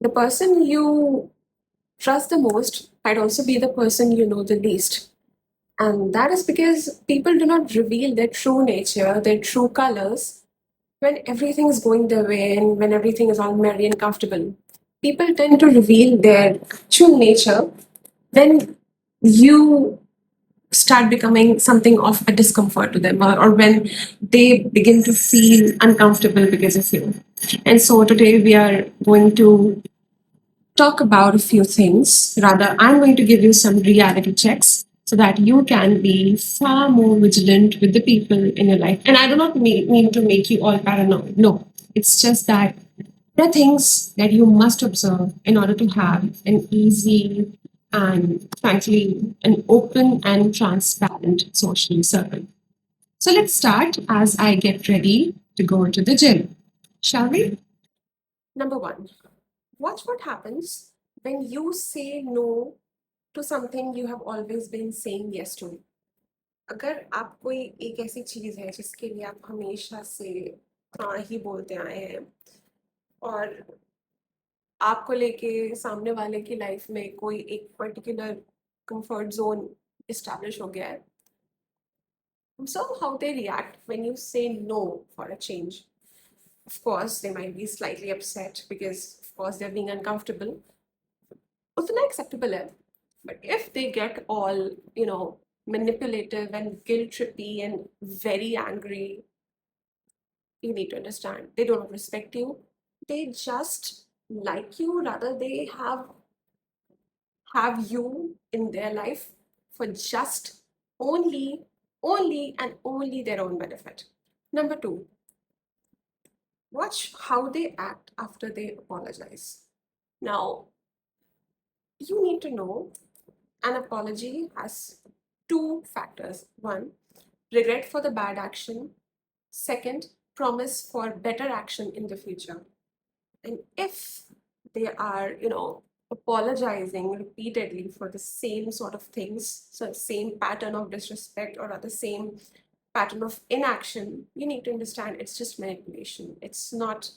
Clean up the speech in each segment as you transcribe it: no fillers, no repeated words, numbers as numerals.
The person you trust the most might also be the person you know the least. And that is because people do not reveal their true nature, their true colors, when everything is going their way and when everything is all merry and comfortable. People tend to reveal their true nature when you start becoming something of a discomfort to them, or when they begin to feel uncomfortable because of you. And so today we are going to talk about a few things. Rather, I'm going to give you some reality checks so that you can be far more vigilant with the people in your life. And I do not mean to make you all paranoid. No, it's just that there are things that you must observe in order to have an easy and, frankly, an open and transparent social circle. So let's start as I get ready to go to the gym. Shall we? Number one, watch what happens when you say no to something you have always been saying yes to. अगर आप कोई एक ऐसी चीज है जिसके लिए आप हमेशा से हाँ ही बोलते आए हैं और आपको लेके सामने वाले की लाइफ में कोई एक पर्टिकुलर कंफर्ट जोन इस्टेब्लिश हो गया है, observe how they react when you say no for a change. Of course, they might be slightly upset because, of course, they're being uncomfortable. उतना acceptable है. But if they get all, manipulative and guilt trippy and very angry, you need to understand they don't respect you. They just like you, rather they have you in their life for just only their own benefit. Number two, watch how they act after they apologize. Now, you need to know an apology has two factors. One, regret for the bad action. Second, promise for better action in the future. And if they are, apologizing repeatedly for the same sort of things, so same pattern of disrespect or the same pattern of inaction, you need to understand it's just manipulation. It's not,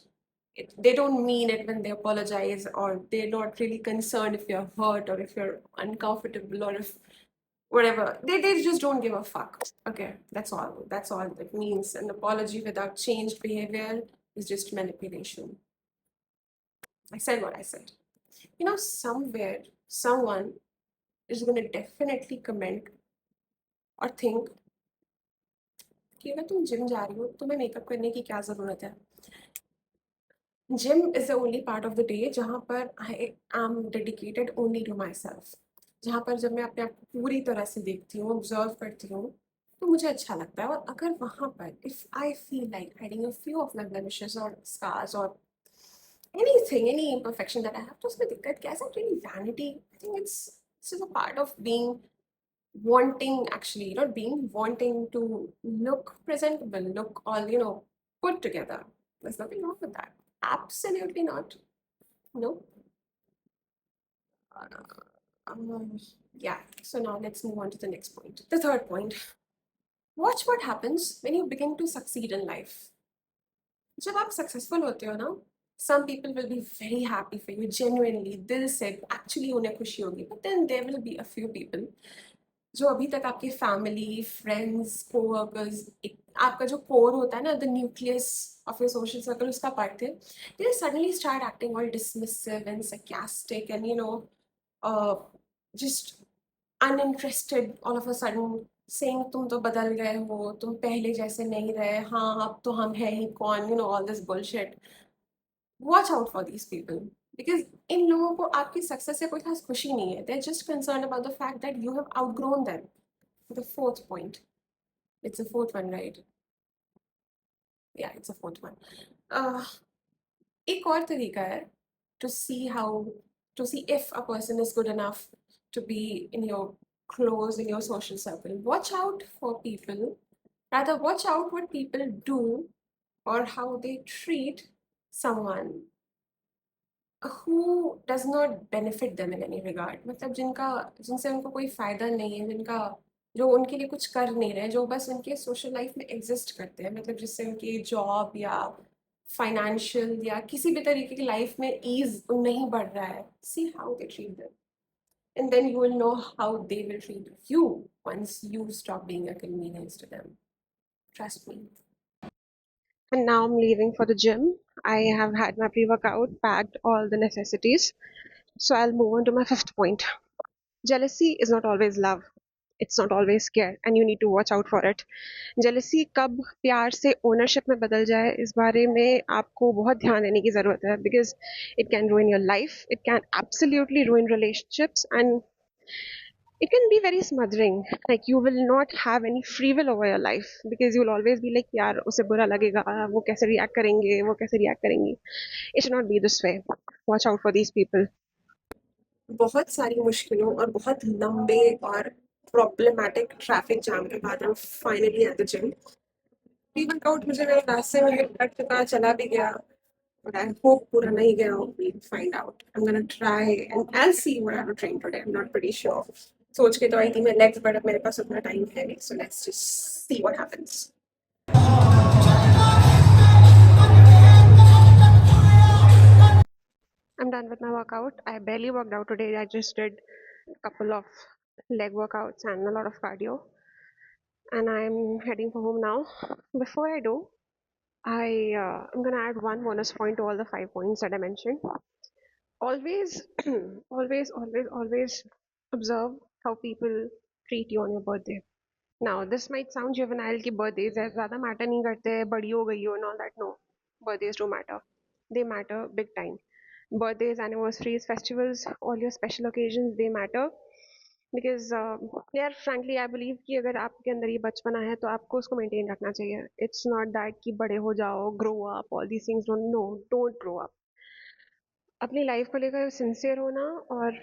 they don't mean it when they apologize, or they're not really concerned if you're hurt or if you're uncomfortable or if whatever. They just don't give a fuck. Okay, that's all. That's all it means. An apology without changed behavior is just manipulation. I said what I said. Somewhere, someone is going to definitely comment or think कि अगर तुम gym जा रही हो तुम्हें makeup करने की क्या ज़रूरत है. Gym is the only part of the day जहाँ पर I am dedicated only to myself, जहाँ पर जब मैं अपने आप को पूरी तरह से देखती हूँ, ऑब्जर्व करती हूँ, तो मुझे अच्छा लगता है. और अगर वहाँ पर if I feel like hiding a few of my blemishes और scars or anything, any imperfection that I have, तो उसमें दिक्कत क्या है? Is that really vanity? I think it's just a part of being wanting, actually, not being wanting to look presentable, look all, put together. There's nothing wrong with that. Absolutely not. No. Um, yeah. So now let's move on to the next point. The third point. Watch what happens when you begin to succeed in life. जब आप successful होते हो ना, some people will be very happy for you, genuinely, दिल से actually उन्हें खुशी होगी. But then there will be a few people जो अभी तक आपके फैमिली, फ्रेंड्स, कोवर्कर्स, आपका जो कोर होता है ना, the nucleus of your social circle, उसका पार्ट थे, they suddenly start acting all dismissive and sarcastic and just uninterested all of a sudden, saying तुम तो बदल गए हो, तुम पहले जैसे नहीं रहे, हाँ अब तो हम हैं ही कौन, all this bullshit. Watch out for these people, because इन लोगों को आपकी सक्सेस से कोई खास खुशी नहीं है. They're just concerned about the fact that you have outgrown them. The fourth point. It's a fourth one, right? Yeah, it's a fourth one. Uh, एक और तरीका है to see how, to see if a person is good enough to be in your close, in your social circle. Watch out for people. Rather, watch out what people do or how they treat someone who does not benefit them in any regard. मतलब जिनसे उनको कोई फायदा नहीं है, जो उनके लिए कुछ कर नहीं रहे, जो बस उनके सोशल लाइफ में एग्जिस्ट करते हैं, मतलब जिससे उनकी जॉब या फाइनेंशियल या किसी भी तरीके की लाइफ में ईज नहीं बढ़ रहा है, see how they treat them, and then you will know how they will treat you once you stop being a convenience to them. Trust me. And now I'm leaving for the gym. I have had my pre workout, packed all the necessities. So I'll move on to my fifth point. Jealousy is not always love. It's not always care, and you need to watch out for it. Jealousy कब प्यार से ownership में बदल जाए, इस बारे में आपको बहुत ध्यान देने की ज़रूरत है, because it can ruin your life, it can absolutely ruin relationships, and it can be very smothering. Like you will not have any free will over your life because you will always be like, यार उसे बुरा लगेगा, वो कैसे react करेंगे, वो कैसे react करेंगी. It should not be this way. Watch out for these people. बहुत सारी मुश्किलों और बहुत लंबे और प्रॉब्लमैटिक ट्रैफिक जाम के बाद हम finally at the gym. Pre workout मुझे मेरे रास्ते में लग चुका, चला भी गया, but I hope पूरा नहीं गया हो. We'll find out. I'm gonna try and I'll see what I have to train today. I'm not pretty sure. सोच के तो आई थी मैं legs, but अब मेरे पास उतना टाइम है नहीं, so let's just see what happens. I'm done with my workout. I barely worked out today. I just did a couple of leg workouts and a lot of cardio. And I'm heading for home now. Before I do, I'm gonna add one bonus point to all the 5 points that I mentioned. Always, always observe how people treat you on your birthday. Now, this might sound juvenile कि birthdays है ज़्यादा matter नहीं करते, बड़ी हो गई हो and all that. No, birthdays do matter. They matter big time. Birthdays, anniversaries, festivals, all your special occasions, they matter. Because यार frankly I believe कि अगर आपके अंदर ये बचपना है तो आपको उसको maintain रखना चाहिए. It's not that कि बड़े हो जाओ, grow up, all these things. Don't grow up. अपनी लाइफ को लेकर सिंसियर होना और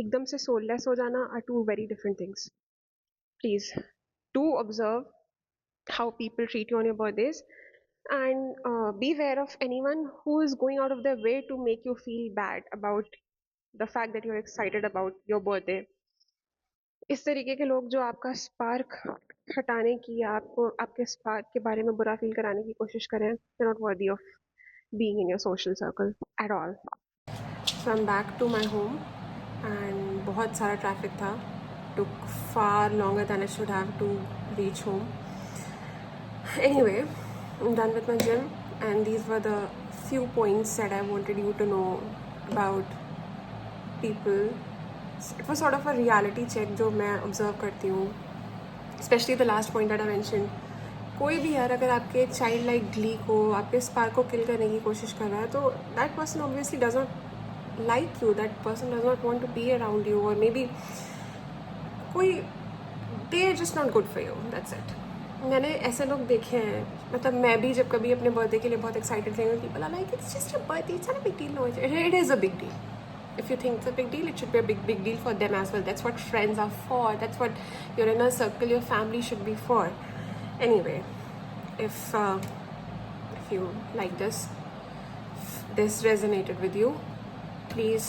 एकदम से सोललेस हो जाना are two very different things. Please do observe how people treat you on your birthdays, and be aware of anyone who is going out of their way to make you feel bad about the fact that you're excited about your birthday. इस तरीके के लोग जो आपका spark हटाने की या आपको आपके स्पार्क के बारे में बुरा फील कराने की कोशिश करें, they're not worthy of being in your social circle at all. So I'm back to my home and बहुत सारा ट्रैफिक था. Took far longer than I should have to reach home. Anyway, I'm done with my gym and these were the few points that I wanted you to know about people. It was sort of a reality check जो मैं observe करती हूँ, especially the last point that I mentioned. कोई भी यार अगर आपके child like Glee को, आपके स्पार्क को किल करने की कोशिश कर रहा है तो that person obviously does not like you, that person does not want to be around you, और मे बी कोई they are just not good for you, that's it. मैंने ऐसे लोग देखे हैं, मतलब मैं भी जब कभी अपने बर्थडे के लिए बहुत एक्साइटेड थी, people are like it's just a birthday, it's not a big deal. No, it is a big deal. If you think it's a big deal, it should be a big deal for them as well. That's what friends are for. That's what your inner circle, your family should be for. Anyway, if you like this resonated with you, please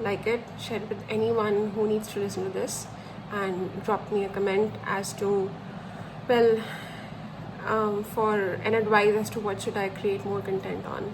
like it, share it with anyone who needs to listen to this, and drop me a comment as to, well, for an advice as to what should I create more content on.